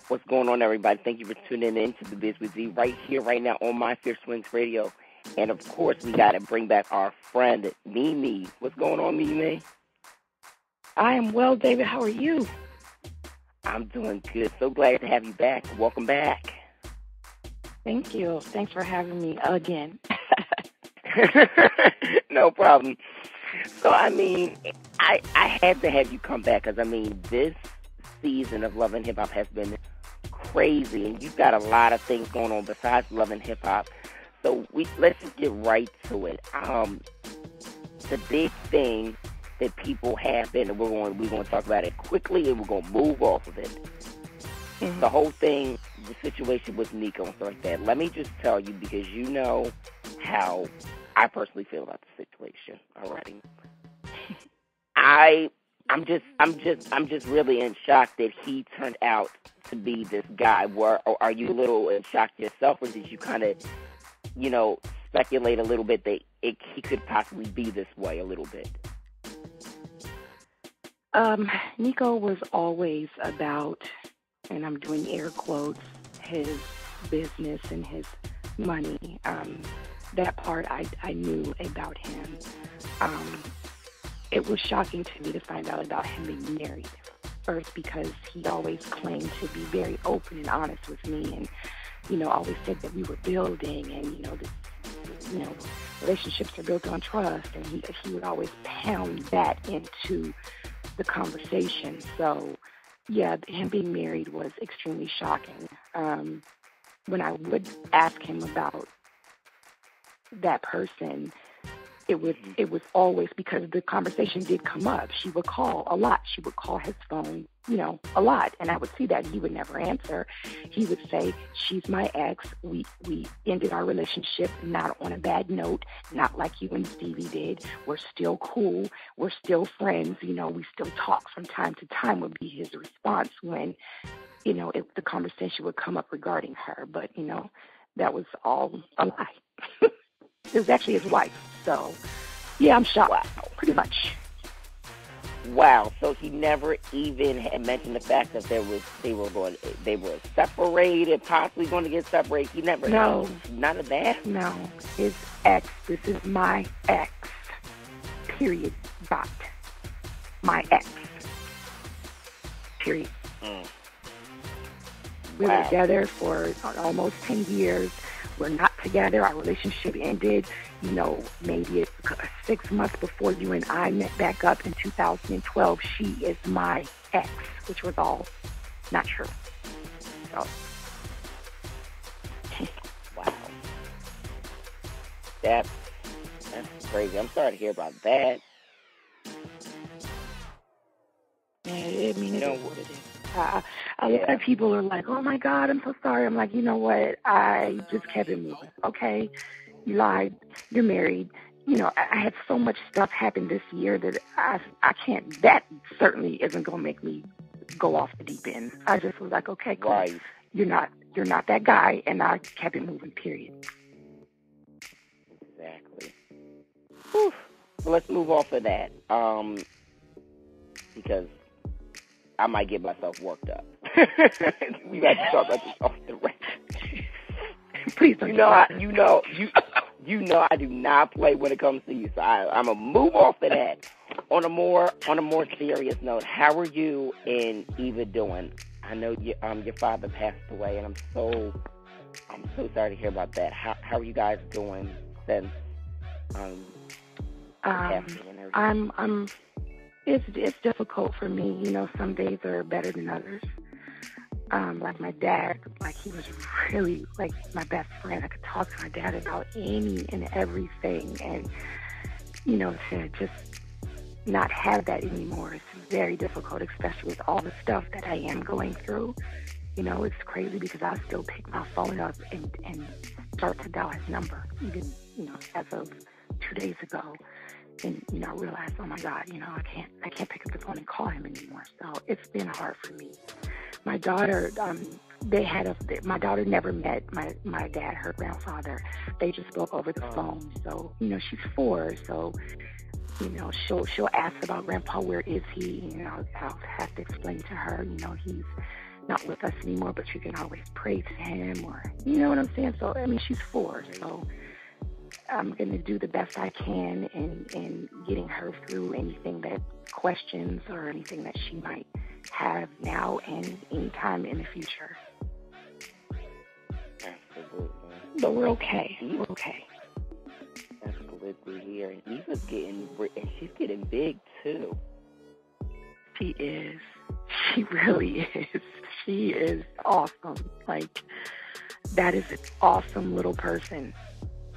What's going on, everybody? Thank you for tuning in to the Biz with Z right here, right now on My Fierce Wings Radio. And, of course, we got to bring back our friend, Mimi. What's going on, Mimi? I am well, David. How are you? I'm doing good. So glad to have you back. Welcome back. Thank you. Thanks for having me again. No problem. So, I had to have you come back because, this season of Love and Hip Hop has been crazy, and you've got a lot of things going on besides Love and Hip Hop. So let's just get right to it. The big thing that people have been, and we're going to talk about it quickly, and we're going to move off of it. Mm-hmm. The whole thing, the situation with Nikko and stuff like that. Let me just tell you, because you know how I personally feel about the situation already. I'm just really in shock that he turned out to be this guy. Or are you a little in shock yourself, or did you kind of, speculate a little bit that he could possibly be this way a little bit? Nikko was always about, and I'm doing air quotes, his business and his money. That part I knew about him. It was shocking to me to find out about him being married first, because he always claimed to be very open and honest with me, and always said that we were building, and relationships are built on trust, and he would always pound that into the conversation. So yeah, him being married was extremely shocking. When I would ask him about that person, it was always, because the conversation did come up. She would call a lot. She would call his phone, a lot. And I would see that he would never answer. He would say, "She's my ex. We ended our relationship not on a bad note, not like you and Stevie did. We're still cool. We're still friends. We still talk from time to time," would be his response when, if the conversation would come up regarding her. But, that was all a lie. It was actually his wife. So, yeah, I'm shocked. Wow. Pretty much. Wow. So he never even had mentioned the fact that they were separated, possibly going to get separated. He never. No. None of that. No. His ex. This is my ex. Period. Dot. My ex. Period. We were together for almost 10 years. We're not together. Our relationship ended, maybe 6 months before you and I met back up in 2012. She is my ex, which was all not true. So. Wow. That's crazy. I'm sorry to hear about that. Yeah, it is what it is. A lot of people are like, "Oh my God, I'm so sorry." I'm like, you know what? I just kept it moving. Okay, you lied. You're married. I had so much stuff happen this year that I can't. That certainly isn't gonna make me go off the deep end. I just was like, okay, cool. Right. You're not that guy, and I kept it moving. Period. Exactly. Whew. So let's move off of that, because I might get myself worked up. We got to talk about this off the record. Please don't. I do not play when it comes to you. So I'm gonna move off of that. On a more serious note, how are you and Eva doing? I know your father passed away, and I'm so sorry to hear about that. How are you guys doing since passing and everything? It's difficult for me. Some days are better than others. Like my dad, he was really my best friend. I could talk to my dad about any and everything, and to just not have that anymore is very difficult, especially with all the stuff that I am going through. It's crazy, because I still pick my phone up and start to dial his number, even as of 2 days ago. And, I realized, oh my God, I can't pick up the phone and call him anymore. So it's been hard for me. My daughter, my daughter never met my dad, her grandfather. They just spoke over the phone. So, she's 4. So, she'll ask about Grandpa, where is he? I'll have to explain to her, he's not with us anymore, but you can always pray to him, or, you know what I'm saying? So, I mean, she's 4, so I'm going to do the best I can in getting her through anything that questions or anything that she might have now and any time in the future. Absolutely. But we're okay. We're okay. That's good to hear. And Eva's getting, and she's getting big too. She is. She really is. She is awesome. Like, that is an awesome little person.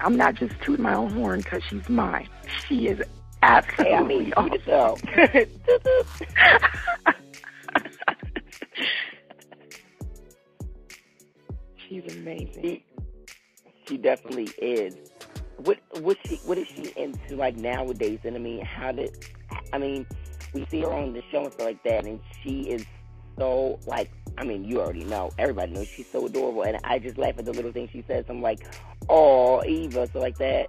I'm not just tooting my own horn because she's mine. She is absolutely awesome. She's amazing. She definitely is. What is she into like nowadays? And I mean, we see her on the show and stuff like that, and she is so, like, I mean, you already know, everybody knows she's so adorable, and I just laugh at the little things she says. I'm like, oh, Eva, so like that.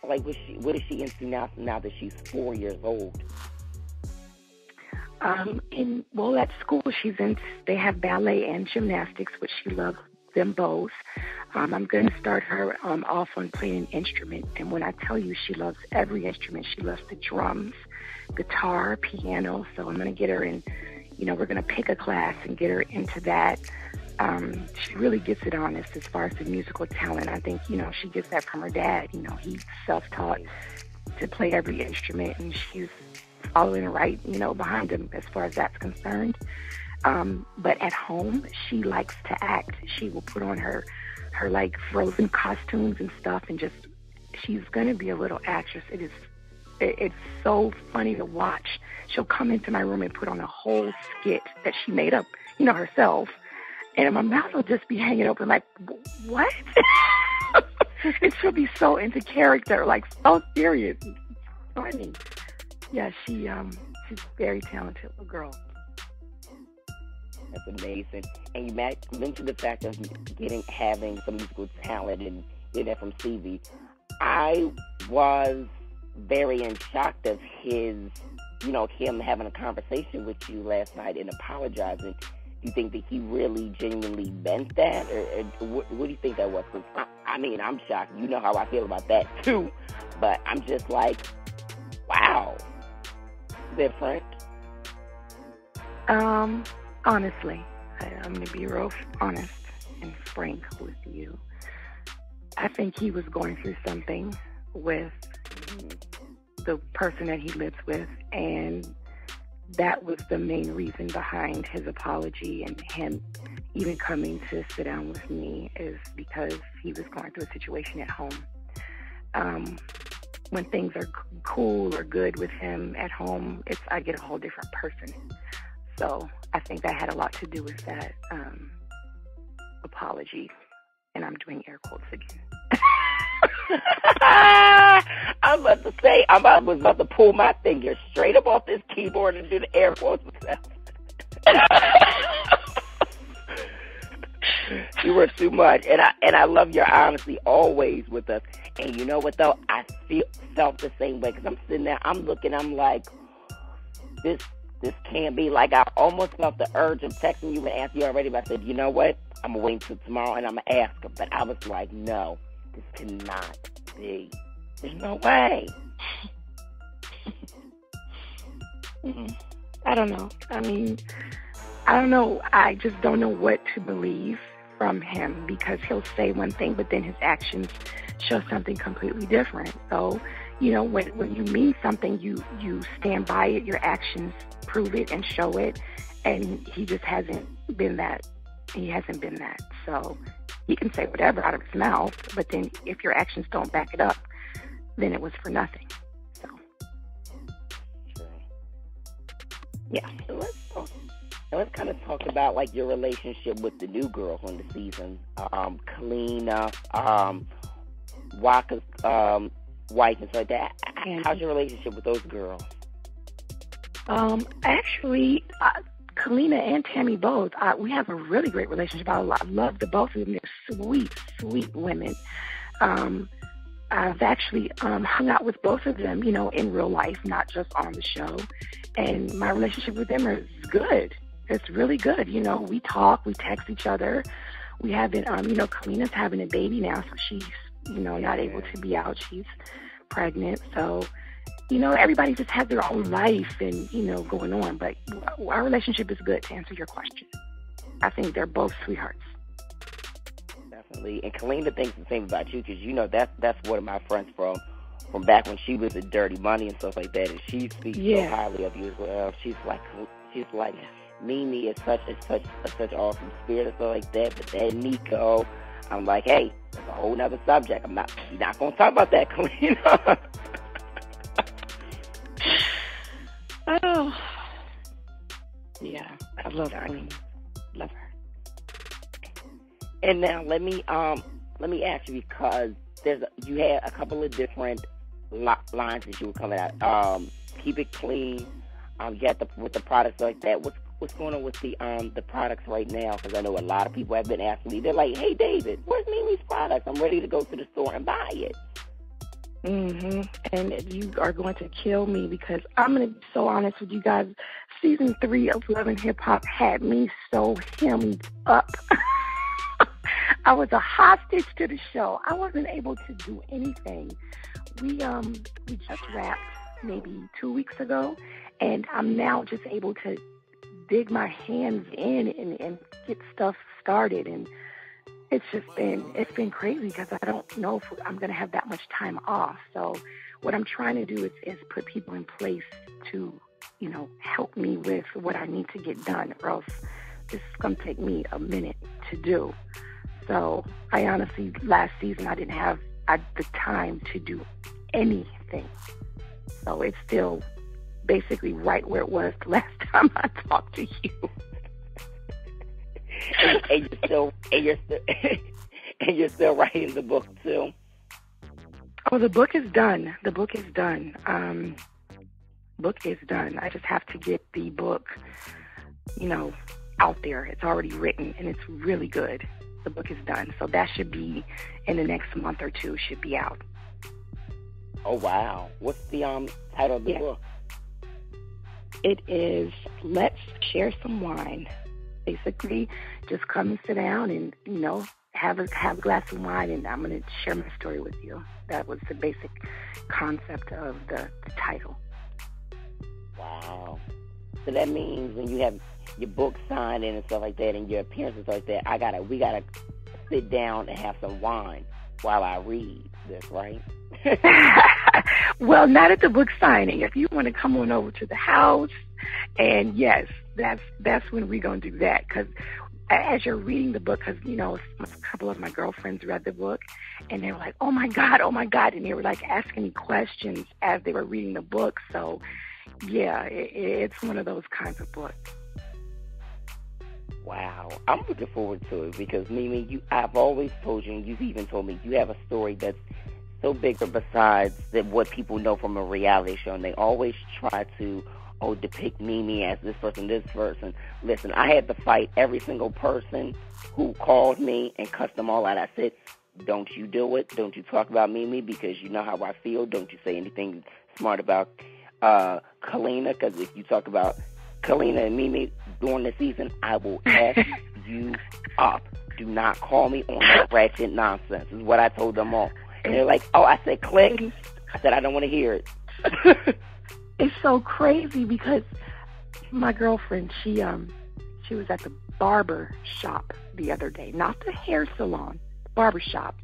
Like, what is she into now that she's 4 years old? At school, they have ballet and gymnastics, which she loves them both. I'm going to start her off on playing an instrument, and when I tell you she loves every instrument, she loves the drums, guitar, piano, so I'm going to get her in, we're going to pick a class and get her into that. She really gets it honest as far as the musical talent. I think, she gets that from her dad. He's self-taught to play every instrument, and she's following right, behind him as far as that's concerned. But at home, she likes to act. She will put on her like Frozen costumes and stuff, and she's going to be a little actress. It's so funny to watch. She'll come into my room and put on a whole skit that she made up, herself. And my mouth will just be hanging open like, what? And she'll be so into character, like so serious. Funny. Yeah, she's a very talented little girl. That's amazing. And you mentioned the fact of having some musical talent and getting that from Stevie. I was very in shock of him having a conversation with you last night and apologizing. Do you think that he really genuinely meant that? Or what do you think that was? I mean, I'm shocked. You know how I feel about that too. But I'm just like, wow. Different. Honestly, I'm going to be real honest and frank with you. I think he was going through something with the person that he lives with, and that was the main reason behind his apology and him even coming to sit down with me, is because he was going through a situation at home. When things are cool or good with him at home, I get a whole different person. So I think that had a lot to do with that apology. And I'm doing air quotes again. I was about to pull my finger straight up off this keyboard and do the air quotes myself. You were too much. And I love your honesty always with us. And you know what, though? I felt the same way, because I'm sitting there, I'm looking, I'm like, this can't be. Like, I almost felt the urge of texting you and asking you already, but I said, you know what? I'm going to wait until tomorrow and I'm going to ask her. But I was like, no, this cannot be. There's no way. I don't know. I mean, I don't know. I just don't know what to believe from him, because he'll say one thing, but then his actions show something completely different. So, when you mean something, you stand by it, your actions prove it and show it, and he just hasn't been that. He hasn't been that. So he can say whatever out of his mouth, but then if your actions don't back it up, then it was for nothing. So, yeah. Let's kind of talk about, like, your relationship with the new girls on the season. Kalina, Waka's wife and stuff like that. How's your relationship with those girls? Actually, Kalina and Tammy both, we have a really great relationship. I love the both of them. They're sweet, sweet women. I've actually hung out with both of them, in real life, not just on the show. And my relationship with them is good. It's really good. You know, we talk, we text each other. We haven't, you know, Kalina's having a baby now, so she's, you know, not able to be out. She's pregnant. So, you know, everybody just has their own life and, you know, going on. But our relationship is good, to answer your question. I think they're both sweethearts. Definitely. And Kalina thinks the same about you, because, you know, that's one of my friends from back when she was at Dirty Money and stuff like that. And she speaks so highly of you as well. She's like Mimi is such awesome spirit and stuff like that. But that Nikko, I'm like, hey, that's a whole nother subject. You're not going to talk about that, Kalina. Oh, yeah, I love her. Love her. And now let me ask you, because you had a couple of different lines that you were coming out. Keep it clean. You had with the products like that. What's going on with the products right now? Because I know a lot of people have been asking me. They're like, "Hey, David, where's Mimi's products? I'm ready to go to the store and buy it." And you are going to kill me, because I'm going to be so honest with you guys. Season 3 of Love and Hip Hop had me so hemmed up. I was a hostage to the show. I wasn't able to do anything. We just wrapped maybe 2 weeks ago, and I'm now just able to dig my hands in and get stuff started. And it's been crazy, because I don't know if I'm going to have that much time off. So what I'm trying to do is put people in place to, you know, help me with what I need to get done, or else this is going to take me a minute to do. So I honestly, last season, I didn't have the time to do anything. So it's still basically right where it was the last time I talked to you. and you're still writing the book too. Oh, the book is done. Book is done. I just have to get the book, you know, out there. It's already written, and it's really good. The book is done, so that should be in the next month or two. Should be out. Oh wow! What's the title of the book? It is Let's Share Some Wine. Basically, just come and sit down and, you know, have a glass of wine, and I'm going to share my story with you. That was the basic concept of the title. Wow. So that means when you have your book signed and stuff like that, and your appearances like that, we gotta sit down and have some wine while I read this, right? Well, not at the book signing. If you want to come on over to the house, and yes, that's when we're gonna do that. Because as you're reading the book, because, you know, a couple of my girlfriends read the book, and they were like, oh my God, and they were like asking me questions as they were reading the book. So yeah, it's one of those kinds of books. Wow. I'm looking forward to it, because, Mimi, I've always told you, and you've even told me, you have a story that's so big besides than what people know from a reality show. And they always try to, depict Mimi as this person. Listen, I had to fight every single person who called me and cussed them all out. I said, don't you do it. Don't you talk about Mimi, because you know how I feel. Don't you say anything smart about Kalina, because if you talk about Kalina and Mimi during the season, I will F you up. Do not call me on that ratchet nonsense, is what I told them all. And they're like, I said, click. I said, I don't want to hear it. It's so crazy, because my girlfriend, she was at the barber shop the other day, not the hair salon, barber shop.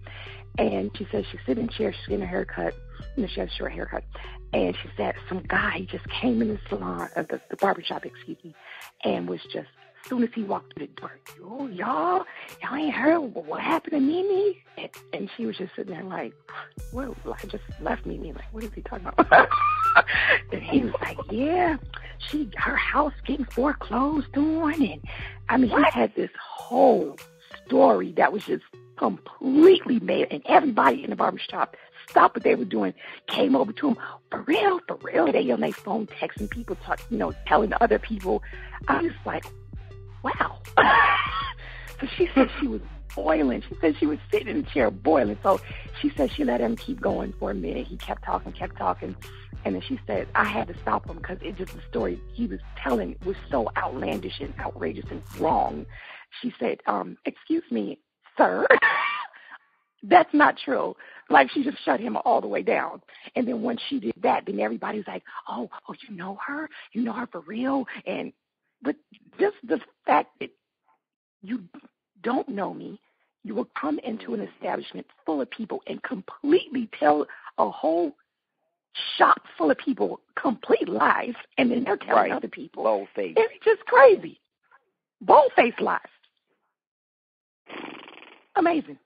And she said she's sitting in a chair, she's getting a haircut. You know, she has a short haircut. And she said some guy just came in the salon, the barbershop, and was just, as soon as he walked through the door, y'all ain't heard what happened to Mimi? And she was just sitting there like, well, I just left Mimi. Like, what is he talking about? And he was like, yeah, her house getting foreclosed on. And I mean, he had this whole story that was just completely made, and everybody in the barbershop stopped what they were doing, came over to him, for real. They on their phone texting people, telling other people. I was like, wow. So she said she was boiling. She said she was sitting in the chair boiling. So she said she let him keep going for a minute. He kept talking. And then she said, I had to stop him because it just, the story he was telling was so outlandish and outrageous and wrong. She said, excuse me, sir, that's not true. Like, she just shut him all the way down. And then once she did that, then everybody was like, oh, you know her? You know her for real? But just the fact that you don't know me, you will come into an establishment full of people and completely tell a whole shop full of people complete lies, and then they're telling other people. Bold-faced. It's just crazy. Bold-faced lies. Amazing.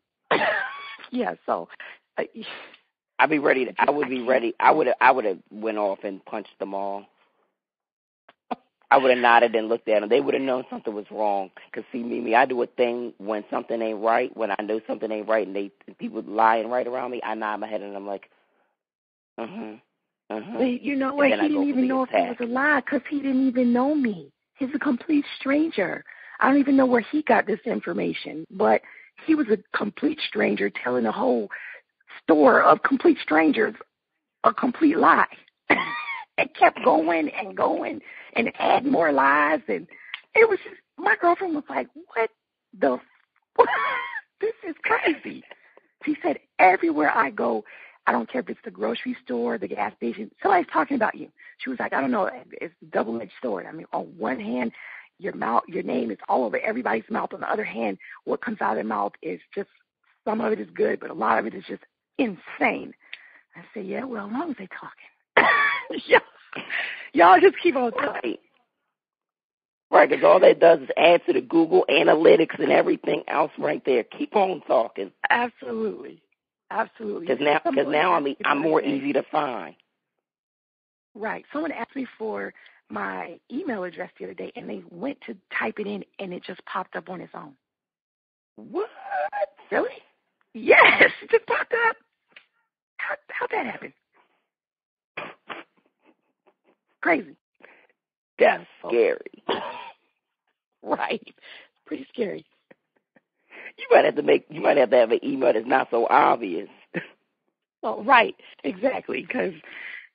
Yeah, so I'd be ready. I would be ready. I would have went off and punched them all. I would have nodded and looked at them. They would have known something was wrong. Because, see, Mimi, I do a thing when something ain't right, when I know something ain't right, and people lying right around me, I nod my head and I'm like, But you know what? He didn't even know if it was a lie because he didn't even know me. He's a complete stranger. I don't even know where he got this information, but he was a complete stranger telling a whole store of complete strangers a complete lie. It kept going and add more lies, and it was just, my girlfriend was like, what the this is crazy. She said, everywhere I go, I don't care if it's the grocery store, the gas station, somebody's talking about you. She was like, I don't know, it's a double-edged sword. I mean, on one hand, your name is all over everybody's mouth. On the other hand, what comes out of their mouth is just, some of it is good, but a lot of it is just insane. I said, yeah, well, as long as they're talking. Y'all just keep on talking. Right, because all that does is add to the Google Analytics and everything else right there. Keep on talking. Absolutely. Because now I'm more easy to find. Right. Someone asked me for my email address the other day, and they went to type it in, and it just popped up on its own. What? Really? Yes, it just popped up. How'd that happen? Crazy. That's scary. Right. It's pretty scary. You might have to have an email that's not so obvious. Oh, right. Exactly. Because,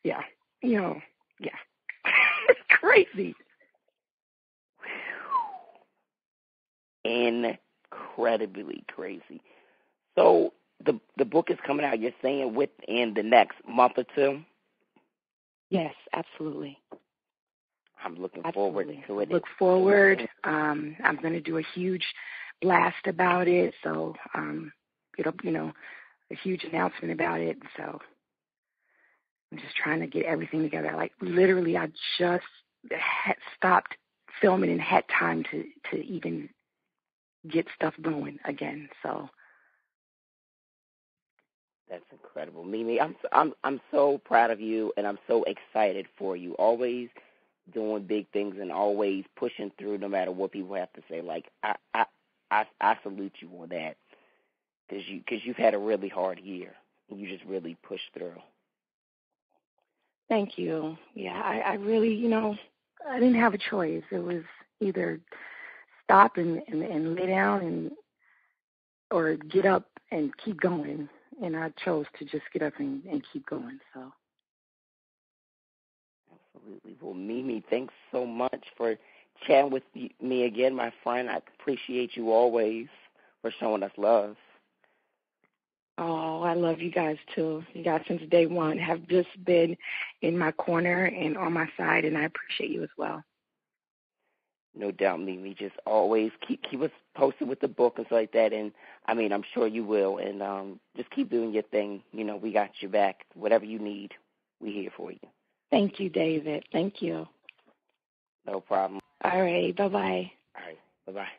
yeah. It's crazy. Incredibly crazy. So the book is coming out, you're saying, within the next month or two? Yes, absolutely. I'm looking forward to it. Look forward. I'm going to do a huge blast about it. So, a huge announcement about it. So I'm just trying to get everything together. Like, literally, I just had stopped filming and had time to even get stuff going again. So that's incredible, Mimi. I'm so proud of you, and I'm so excited for you. Always doing big things and always pushing through, no matter what people have to say. Like, I salute you on that, because you've had a really hard year, and you just really pushed through. Thank you. Yeah, I really, I didn't have a choice. It was either stop and lay down or get up and keep going. And I chose to just get up and keep going. So. Absolutely. Well, Mimi, thanks so much for chatting with me again, my friend. I appreciate you always for showing us love. Oh, I love you guys, too. You guys, since day one, have just been in my corner and on my side, and I appreciate you as well. No doubt, Mimi. Just always keep us posted with the book and stuff like that. And, I'm sure you will. And just keep doing your thing. We got your back. Whatever you need, we're here for you. Thank you, David. Thank you. No problem. All right. Bye-bye. All right. Bye-bye.